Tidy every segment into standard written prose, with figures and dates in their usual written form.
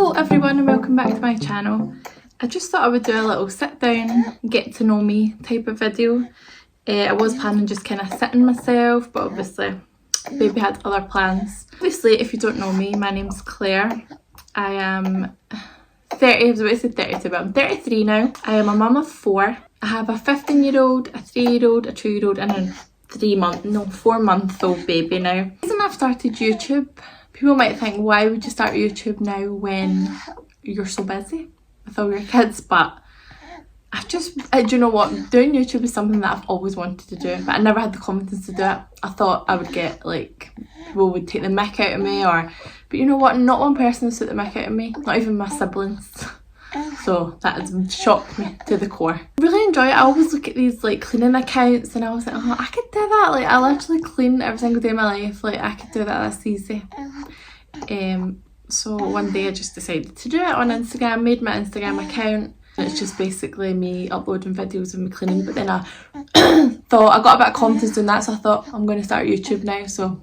Hello everyone and welcome back to my channel. I just thought I would do a little sit down, get to know me type of video. I was planning just kind of sitting myself, but obviously baby had other plans. Obviously, if you don't know me, my name's Claire. I am 30, I was about to say 32, but I'm 33 now. I am a mum of 4. I have a 15-year-old, a 3-year-old, a 2-year-old and a 4-month-old baby now. The reason I've started YouTube, people might think, why would you start YouTube now when you're so busy with all your kids? But do you know what, doing YouTube is something that I've always wanted to do, but I never had the confidence to do it. I thought I would get, like, people would take the mick out of me, but you know what, not one person would take the mick out of me, not even my siblings. So that has shocked me to the core. I really enjoy it. I always look at these like cleaning accounts and I was like, oh, I could do that. Like, I literally clean every single day of my life. Like, I could do that, that's easy. So one day I just decided to do it on Instagram, made my Instagram account. It's just basically me uploading videos of me cleaning, but then I thought I got a bit of confidence doing that, so I thought I'm going to start YouTube now. So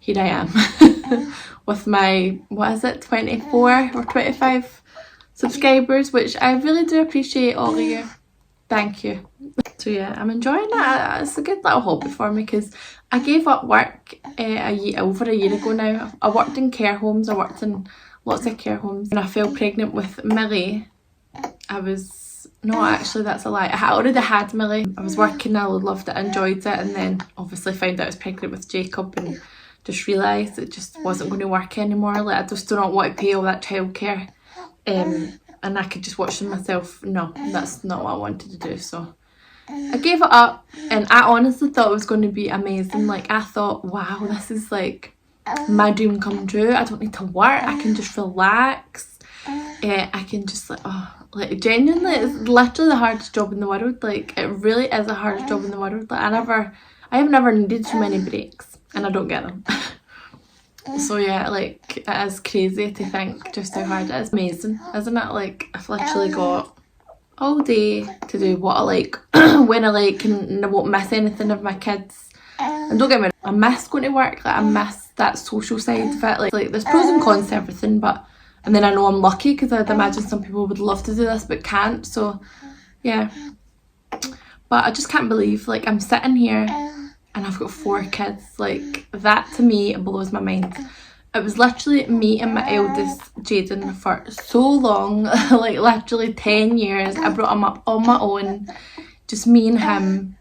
here I am with my, what is it, 24 or 25 subscribers, which I really do appreciate all of you. Thank you. So yeah, I'm enjoying it. It's a good little hobby for me because I gave up work over a year ago now. I worked in care homes. I worked in lots of care homes. When I fell pregnant with Millie, actually that's a lie. I already had Millie. I was working, I loved it, I enjoyed it, and then obviously found out I was pregnant with Jacob and just realised it just wasn't going to work anymore. Like, I just do not want to pay all that childcare. And I could just watch them myself. No, that's not what I wanted to do. So I gave it up, and I honestly thought it was going to be amazing. Like, I thought, wow, this is like my dream come true. I don't need to work. I can just relax. I can just like genuinely, it's literally the hardest job in the world. Like, it really is the hardest job in the world. Like, I have never needed so many breaks, and I don't get them. So yeah, like, it is crazy to think just how hard it is. Amazing, isn't it? Like, I've literally got all day to do what I like, when I like, and I won't miss anything of my kids. And don't get me wrong, I miss going to work. Like, I miss that social side of it. Like there's pros and cons to everything, and then I know I'm lucky because I'd imagine some people would love to do this but can't. So yeah, but I just can't believe, like, I'm sitting here and I've got 4 kids. Like, that to me blows my mind. It was literally me and my eldest Jaden for so long, like literally 10 years. I brought him up on my own, just me and him.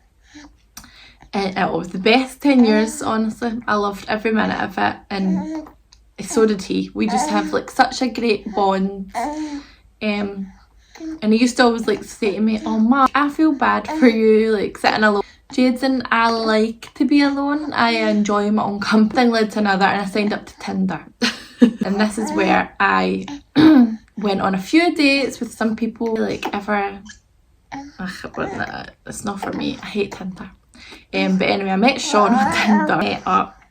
And it was the best 10 years, honestly. I loved every minute of it, and so did he. We just have like such a great bond. And he used to always like say to me, oh Mum, I feel bad for you, like, sitting alone. Jaden, I like to be alone. I enjoy my own company. Thing led to another, and I signed up to Tinder. And this is where I went on a few dates with some people. Like, it's not for me. I hate Tinder. But anyway, I met Sean on Tinder. Met up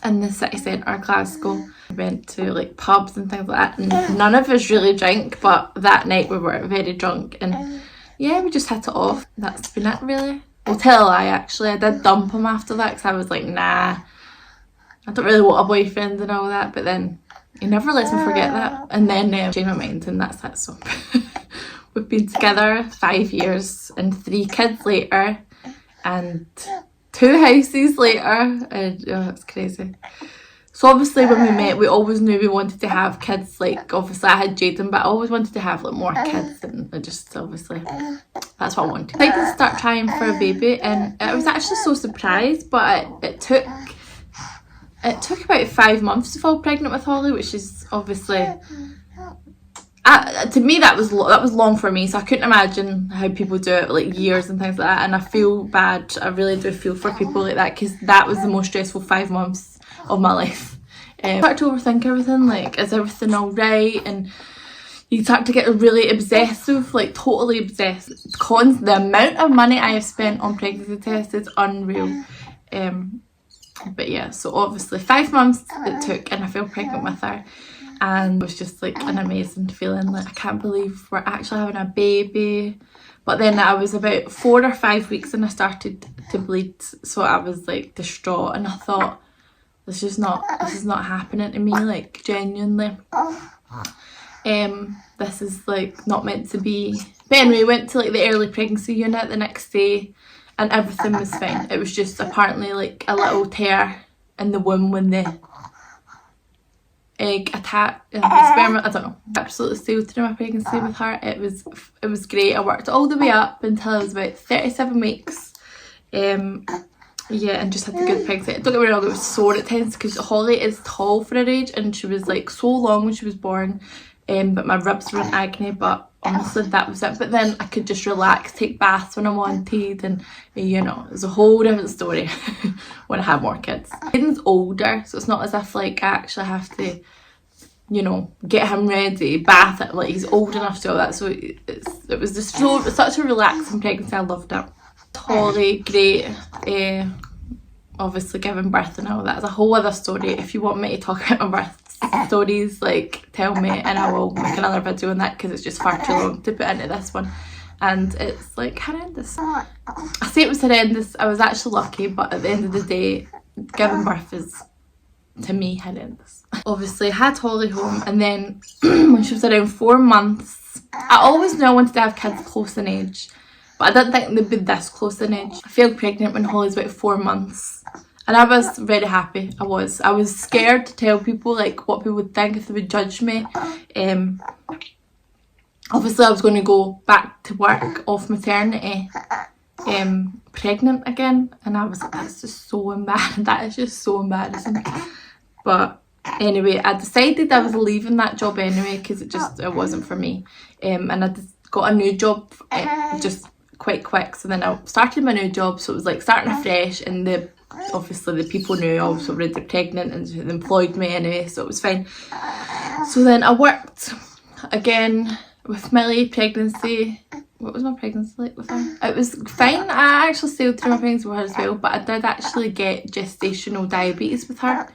in the city centre, Glasgow. We went to like pubs and things like that, and none of us really drink, but that night we were very drunk, and yeah, we just hit it off. That's been it, really. Well, tell a lie, actually. I did dump him after that because I was like, nah, I don't really want a boyfriend and all that. But then he never lets me forget that. And then changed my mind, and that's it. So we've been together 5 years and 3 kids later and 2 houses later. And it's crazy. So obviously when we met, we always knew we wanted to have kids. Like, obviously I had Jaden, but I always wanted to have like more kids, and I just, obviously, that's what I wanted. I decided to start trying for a baby, and I was actually so surprised, but it took about 5 months to fall pregnant with Holly, which is obviously, to me that was long for me, so I couldn't imagine how people do it like years and things like that. And I feel bad, I really do feel for people like that, because that was the most stressful 5 months of my life. I start to overthink everything, like, is everything alright? And you start to get really obsessive, like totally obsessed. The amount of money I have spent on pregnancy tests is unreal. But yeah, so obviously 5 months it took, and I fell pregnant with her, and it was just like an amazing feeling. Like, I can't believe we're actually having a baby. But then I was about 4 or 5 weeks and I started to bleed, so I was like distraught, and I thought, this is not happening to me, like genuinely. This is like not meant to be. But anyway, we went to like the early pregnancy unit the next day and everything was fine. It was just apparently like a little tear in the womb when the egg attacked sperm, I don't know. Absolutely sailed through my pregnancy with her. It was great. I worked all the way up until I was about 37 weeks. Yeah, and just had the good pregnancy. Don't get me wrong, it was sore at times because Holly is tall for her age and she was like so long when she was born. But my ribs were in agony, but honestly that was it. But then I could just relax, take baths when I wanted, and you know, it was a whole different story when I had more kids. Aiden's older, so it's not as if like I actually have to, you know, get him ready, bath it, like he's old enough to do all that. So it was just such a relaxing pregnancy. I loved it. Holly, great. Obviously giving birth and all that's a whole other story. If you want me to talk about my birth stories, like tell me and I will make another video on that because it's just far too long to put into this one. And it's like horrendous. I say it was horrendous, I was actually lucky, but at the end of the day, giving birth is, to me, horrendous. Obviously I had Holly home, and then when she was around 4 months, I always knew I wanted to have kids close in age, but I didn't think they'd be this close in age. I fell pregnant when Holly was about 4 months. And I was very happy. I was scared to tell people like what people would think, if they would judge me. Obviously I was going to go back to work off maternity pregnant again, and I was like, that's just so embarrassing. That is just so embarrassing. But anyway, I decided I was leaving that job anyway because it wasn't for me. And I got a new job just quite quick. So then I started my new job, so it was like starting afresh, and obviously the people knew I was already pregnant and they employed me anyway, so it was fine. So then I worked again with Millie, pregnancy. What was my pregnancy like with her? It was fine. I actually sailed through my pregnancy with her as well, but I did actually get gestational diabetes with her.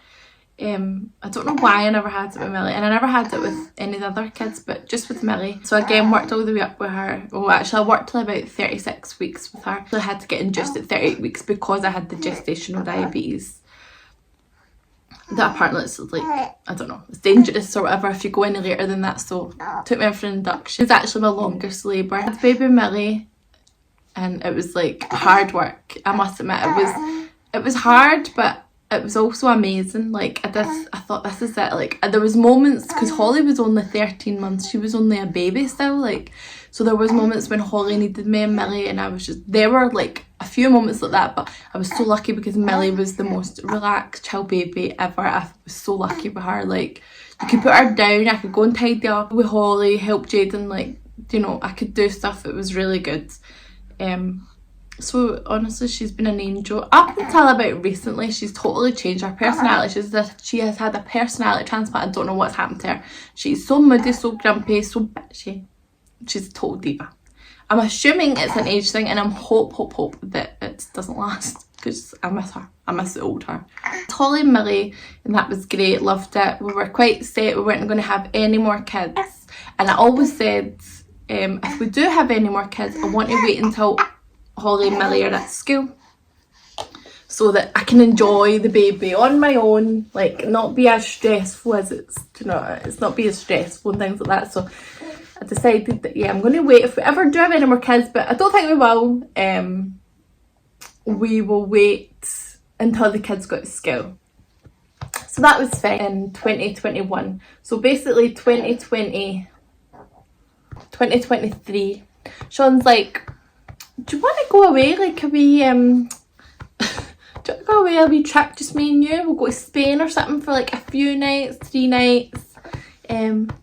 I don't know why I never had it with Millie, and I never had it with any of the other kids, but just with Millie. So again, worked all the way up with her. Well, actually I worked till about 36 weeks with her. So I had to get induced at 38 weeks because I had the gestational diabetes. That apparently it's like, I don't know, it's dangerous or whatever if you go any later than that. So took me in for an induction. It was actually my longest labour. I had baby Millie, and it was like hard work. I must admit, it was hard, but it was also amazing. Like I thought, this is it. Like there was moments, because Holly was only 13 months, she was only a baby still, like, so there was moments when Holly needed me and Millie, and I was just, there were like a few moments like that, but I was so lucky because Millie was the most relaxed, chill baby ever. I was so lucky with her. Like you could put her down, I could go and tidy up with Holly, help Jaden, like, you know, I could do stuff. It was really good. So honestly, she's been an angel. Up until about recently, she's totally changed her personality. She has had a personality transplant. I don't know what's happened to her. She's so moody, so grumpy, so bitchy. She's a total diva. I'm assuming it's an age thing, and I'm hope that it doesn't last, because I miss her. I miss the old her. Holly and Millie, and that was great. Loved it. We were quite set we weren't going to have any more kids, and I always said, if we do have any more kids, I want to wait until Holly and Millie are at school, so that I can enjoy the baby on my own, like not be as stressful as it's, you know, it's not be as stressful and things like that. So I decided that, yeah, I'm going to wait. If we ever do have any more kids, but I don't think we will, we will wait until the kids go to school. So that was fine in 2021. So basically 2023, Sean's like, do you want to go away, like a wee, do you want to go away a wee trip, just me and you? We'll go to Spain or something for like a few nights, 3 nights.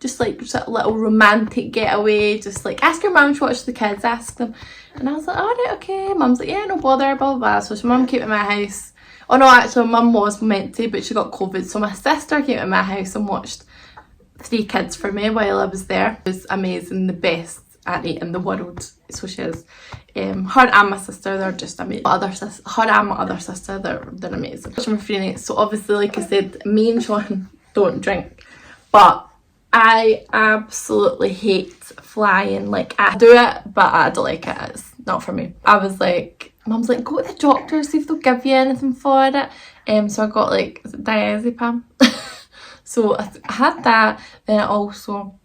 Just like a little romantic getaway. Just like, ask your mum to watch the kids, ask them. And I was like, alright, okay. Mum's like, yeah, no bother, blah, blah, blah. So mum came to my house. Oh no, actually mum was meant to, but she got COVID. So my sister came to my house and watched 3 kids for me while I was there. It was amazing, the best auntie in the world. So she is. Her and my sister, they're just amazing. Her and my other sister, they're amazing. For 3 nights. So obviously, like I said, me and Sean don't drink, but I absolutely hate flying. Like, I do it, but I don't like it. It's not for me. I was like, mum's like, go to the doctor, see if they'll give you anything for it. So I got like, is it diazepam? So I had that. Then I also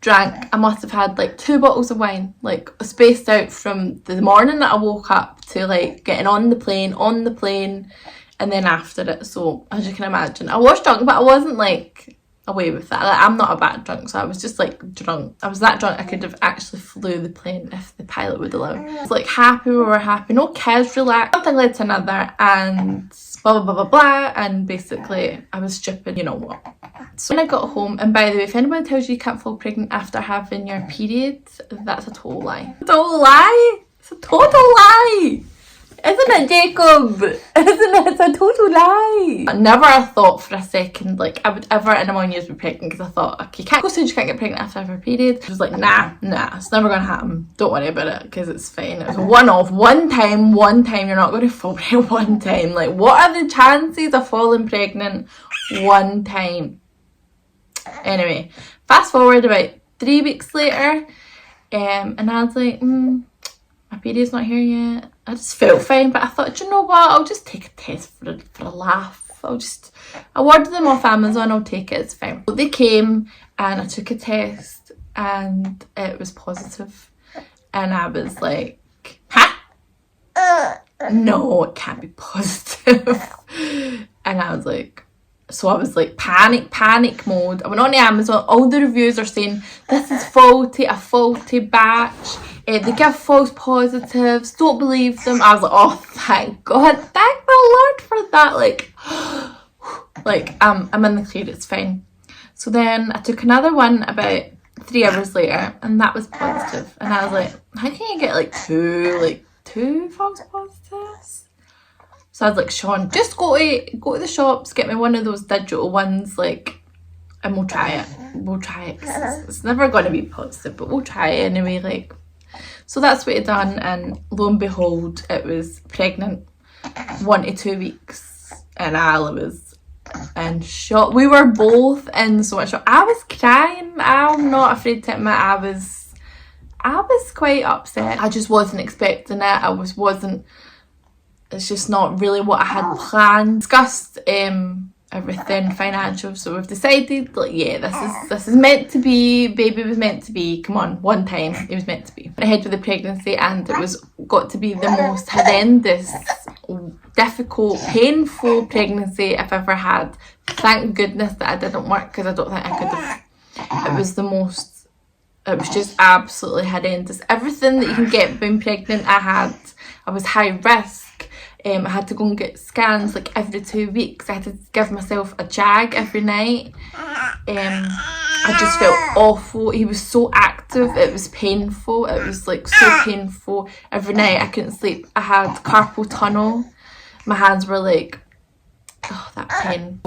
drank, I must have had like 2 bottles of wine, like spaced out from the morning that I woke up to like getting on the plane, and then after it. So as you can imagine, I was drunk, but I wasn't like away with that. Like, I'm not a bad drunk, so I was just like drunk. I was that drunk I could have actually flew the plane if the pilot would allow. I was like happy, we were happy, no kids, relaxed. Something led to another, and blah blah blah blah blah, and basically I was stupid, you know what. So when I got home, and by the way, if anyone tells you you can't fall pregnant after having your period, that's a total lie. Total lie? It's a total lie! Isn't it, Jacob? Isn't it? It's a total lie. I never thought for a second like I would ever in a million years be pregnant, because I thought, okay, can't go soon, you can't get pregnant after I have her period. I was like, nah, it's never gonna happen. Don't worry about it, because it's fine. It was a one-off, one time, you're not going to fall pregnant one time. Like, what are the chances of falling pregnant one time? Anyway, fast forward about 3 weeks later, and I was like, my period's not here yet. I just felt fine, but I thought, you know what, I'll just take a test for a laugh. I ordered them off Amazon, I'll take it, it's fine. So they came and I took a test and it was positive. And I was like, huh? No, it can't be positive. And I was like, so I was like panic mode. I went on to Amazon, all the reviews are saying this is faulty, a faulty batch. They give false positives, don't believe them. I was like, oh, thank God, thank the Lord for that. Like I'm in the clear, it's fine. So then I took another one about 3 hours later, and that was positive. And I was like, how can you get like two false positives? So I was like, Sean, just go to the shops, get me one of those digital ones, like, and we'll try it. Cause it's never going to be positive, but we'll try it anyway, like. So that's what I done, and lo and behold, it was pregnant 1 to 2 weeks, and I was in shock. We were both in so much shock. I was crying. I'm not afraid to admit I was quite upset. I just wasn't expecting it. wasn't. It's just not really what I had planned. Discussed everything financial, so we've decided, like, yeah, this is meant to be. Baby was meant to be. Come on, one time it was meant to be. Went ahead with the pregnancy, and it was got to be the most horrendous, difficult, painful pregnancy I've ever had. Thank goodness that I didn't work, because I don't think I could have. It was just absolutely horrendous. Everything that you can get being pregnant, I was high risk. I had to go and get scans like every 2 weeks. I had to give myself a jag every night. I just felt awful. He was so active. It was painful. It was like so painful. Every night I couldn't sleep. I had carpal tunnel. My hands were like, oh, that pain.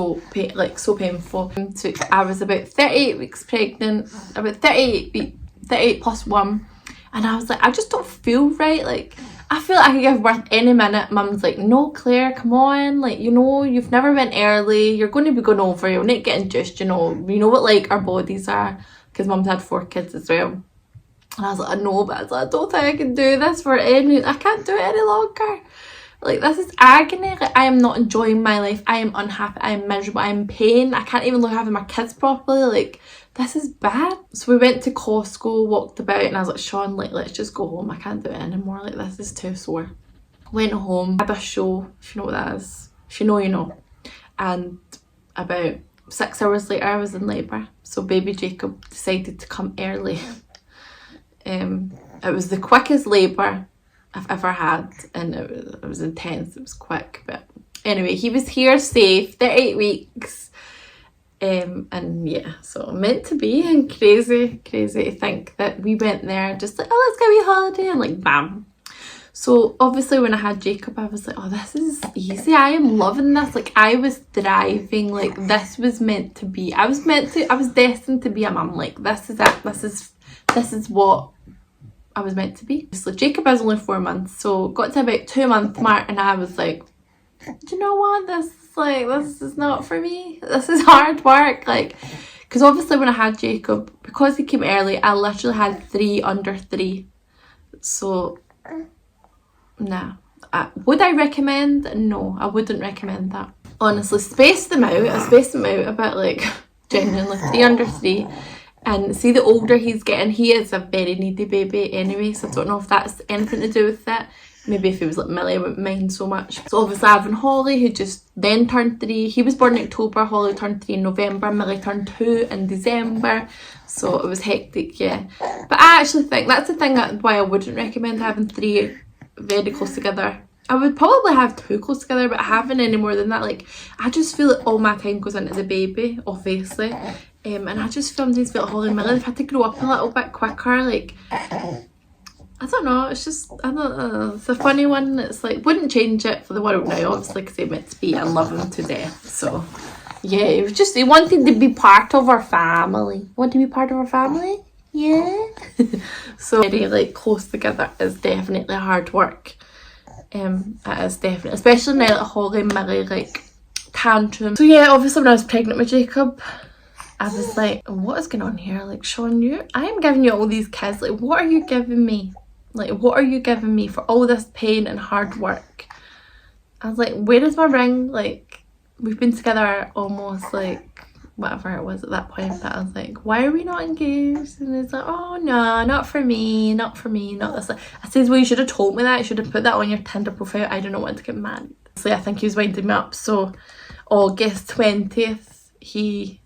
So painful. So I was about 38 weeks pregnant. About 38 plus 1. And I was like, I just don't feel right. Like, I feel like I could give birth any minute. Mum's like, no, Claire, come on. Like, you know, you've never been early. You're going to be going over. You'll not get induced, you know. You know what, like, our bodies are. Because Mum's had 4 kids as well. And I was like, I know, but I was like, I don't think I can do this I can't do it any longer. Like, this is agony. Like, I am not enjoying my life. I am unhappy. I am miserable. I am in pain. I can't even look after my kids properly. Like, this is bad. So we went to Costco, walked about, and I was like, Sean, like, let's just go home. I can't do it anymore. Like, this is too sore. Went home, had a show, if you know what that is. If you know, you know. And about 6 hours later, I was in labour. So baby Jacob decided to come early. It was the quickest labour I've ever had, and it was intense. It was quick, but anyway, he was here safe, 38 weeks. And yeah, so meant to be, and crazy to think that we went there just like, oh, let's go a holiday, and like bam. So obviously when I had Jacob, I was like, oh, this is easy. I am loving this. Like, I was thriving. Like, this was meant to be. I was destined to be a mum. Like, this is it. This is what I was meant to be. So Jacob is only 4 months, so got to about 2 month mark, and I was like, do you know what, this is not for me. This is hard work. Like, because obviously when I had Jacob, because he came early, I literally had 3 under 3. So nah, Would I recommend? No, I wouldn't recommend that. Honestly, space them out. I space them out a bit, like genuinely 3 under 3. And see, the older he's getting, he is a very needy baby anyway, so I don't know if that's anything to do with it. Maybe if he was like Millie, I wouldn't mind so much. So obviously having Holly, who just then turned 3. He was born in October, Holly turned 3 in November, Millie turned 2 in December. So it was hectic, yeah. But I actually think that's the thing why I wouldn't recommend having 3 very close together. I would probably have 2 close together, but having any more than that, like, I just feel like all my time goes into the baby, obviously. And I just sometimes feel like Holly and Millie, they've had to grow up a little bit quicker, like, I don't know, it's just, I don't know, it's a funny one. It's like, wouldn't change it for the world now, obviously, because they meant to be, I love him to death. So yeah, it was just, he wanted to be part of our family. Want to be part of our family? Yeah. So very like close together is definitely hard work. It is definitely, especially now that Holly and Millie like tantrum. So yeah, obviously when I was pregnant with Jacob, I was like, what is going on here? Like, Sean, I am giving you all these kids. Like, what are you giving me? Like, what are you giving me for all this pain and hard work? I was like, where is my ring? Like, we've been together almost like whatever it was at that point, but I was like, why are we not engaged? And he's like, oh no, not for me, not for me, not this. I said, well, you should have told me that. You should have put that on your Tinder profile. I do not want to get married. So I think he was winding me up. So August 20th, he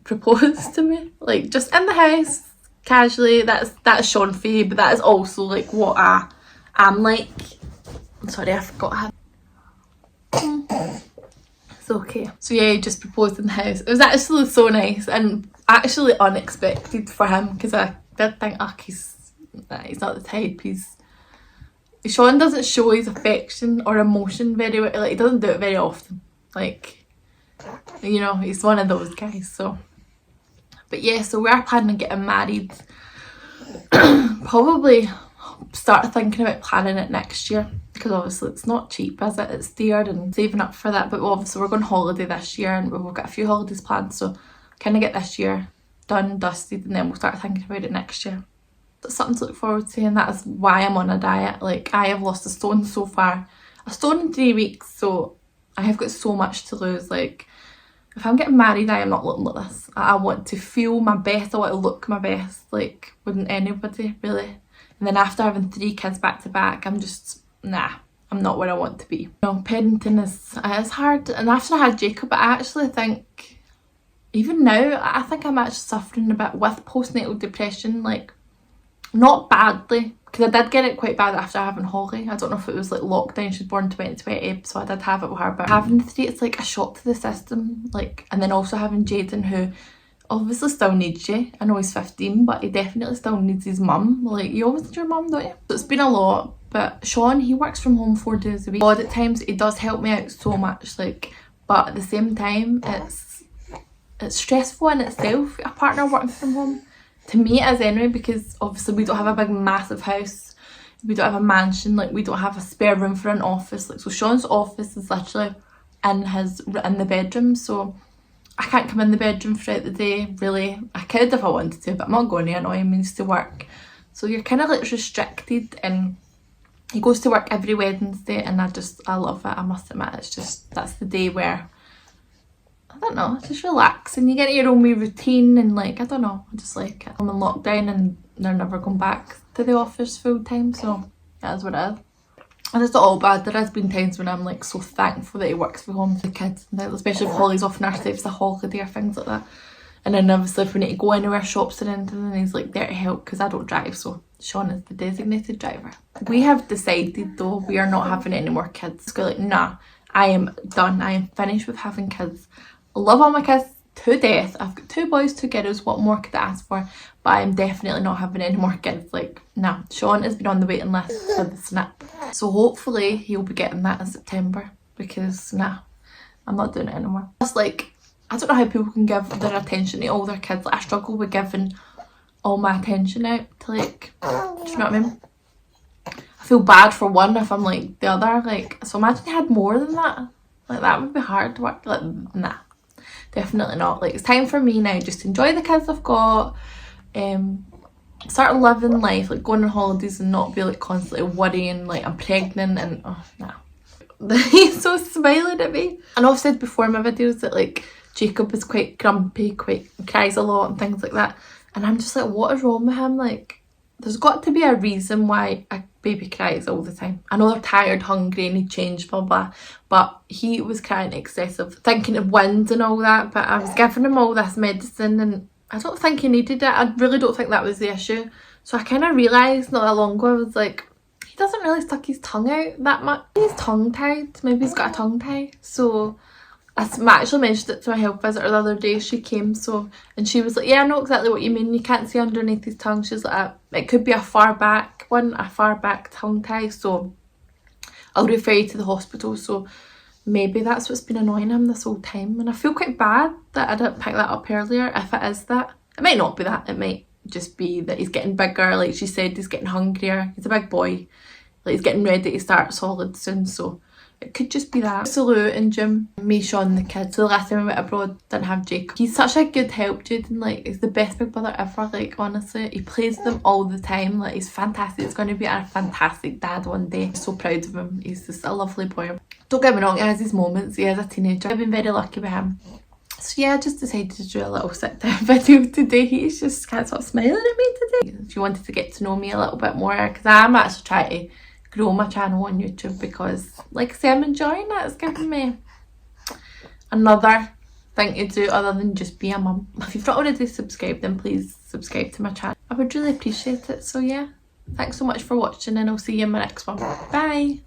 proposed to me, like just in the house, casually. That's Sean for you, but that is also like what I'm like. Sorry, I forgot how. It's okay. So yeah, he just proposed in the house. It was actually so nice and actually unexpected for him, because I did think, oh, he's not the type. Sean doesn't show his affection or emotion very well. Like, he doesn't do it very often. Like, you know, he's one of those guys. So, but yeah, so we are planning on getting married. Probably start thinking about planning it next year, because obviously it's not cheap, is it? It's dear, and saving up for that. But obviously we're going holiday this year and we've got a few holidays planned, so kind of get this year done, dusted, and then we'll start thinking about it next year. That's something to look forward to, and that is why I'm on a diet. Like, I have lost a stone so far. A stone in 3 weeks, so I have got so much to lose. Like, if I'm getting married, I am not looking like this. I want to feel my best. I want to look my best, like, wouldn't anybody, really. And then after having 3 kids back to back, I'm just, nah, I'm not where I want to be. You know, parenting is hard. And after I had Jacob, I actually think, even now, I think I'm actually suffering a bit with postnatal depression. Like, not badly, because I did get it quite bad after having Holly. I don't know if it was like lockdown. She was born 2020, so I did have it with her. But having 3, it's like a shock to the system. Like, and then also having Jaden, who obviously still needs you. I know he's 15, but he definitely still needs his mum. Like, you always need your mum, don't you? So it's been a lot. But Sean, he works from home 4 days a week. Odd at times, he does help me out so much. Like, but at the same time, it's stressful in itself, a partner working from home. To me it is anyway, because obviously we don't have a big massive house. We don't have a mansion. Like, we don't have a spare room for an office. Like, so Sean's office is literally in the bedroom. So I can't come in the bedroom throughout the day, really. I could if I wanted to, but I'm not going to annoy him. He needs to work. So you're kind of like restricted, and he goes to work every Wednesday, and I love it. I must admit, it's just, that's the day where, I don't know, just relax and you get your own wee routine, and like, I don't know, I just like it. I'm in lockdown and they're never going back to the office full time, so that is what it is. And it's not all bad. There has been times when I'm like so thankful that he works from home for the kids, especially if Holly's off nursery, if it's a holiday or things like that. And then obviously if we need to go anywhere, shops or anything, and he's like there to help, because I don't drive, so Sean is the designated driver. We have decided though, we are not having any more kids. So like, nah, I am done. I am finished with having kids. I love all my kids to death. I've got 2 boys, 2 girls. What more could I ask for? But I'm definitely not having any more kids. Like, nah. Sean has been on the waiting list for the snip. So hopefully he'll be getting that in September, because nah, I'm not doing it anymore. It's like, I don't know how people can give their attention to all their kids. Like, I struggle with giving all my attention out to, like, do you know what I mean? I feel bad for one if I'm like the other. Like, so imagine you had more than that. Like, that would be hard to work. Like, nah. Definitely not. Like, it's time for me now just to enjoy the kids I've got, start living life, like going on holidays and not be like constantly worrying like I'm pregnant and oh no. He's so smiling at me. I know I've said before in my videos that like Jacob is quite grumpy, cries a lot and things like that, and I'm just like, what is wrong with him? Like, there's got to be a reason why a baby cries all the time. I know they're tired, hungry, and need change, blah blah, but he was crying excessive, thinking of wind and all that. But I was giving him all this medicine and I don't think he needed it. I really don't think that was the issue. So I kind of realised not that long ago, I was like, he doesn't really stick his tongue out that much. He's tongue tied. Maybe he's got a tongue tie. So I actually mentioned it to my health visitor the other day. She came, and she was like, yeah, I know exactly what you mean. You can't see underneath his tongue. She's like, it could be a far back tongue tie. So I'll refer you to the hospital. So maybe that's what's been annoying him this whole time. And I feel quite bad that I didn't pick that up earlier, if it is that. It might not be that. It might just be that he's getting bigger. Like she said, he's getting hungrier. He's a big boy. Like he's getting ready to start solid soon. So it could just be that. Salute and Jim, me, Sean, the kids. So the last time we went abroad, didn't have Jacob. He's such a good help, Jude, and like he's the best big brother ever. Like honestly, he plays with them all the time. Like he's fantastic. He's going to be a fantastic dad one day. I'm so proud of him. He's just a lovely boy. Don't get me wrong, he has his moments. He is a teenager. I've been very lucky with him. So yeah, I just decided to do a little sit down video today. He's just can't stop smiling at me today. If you wanted to get to know me a little bit more, because I'm actually trying to grow my channel on YouTube, because like I say, I'm enjoying it. It's giving me another thing to do other than just be a mum. If you've not already subscribed, then please subscribe to my channel. I would really appreciate it. So yeah, thanks so much for watching, and I'll see you in my next one. Bye.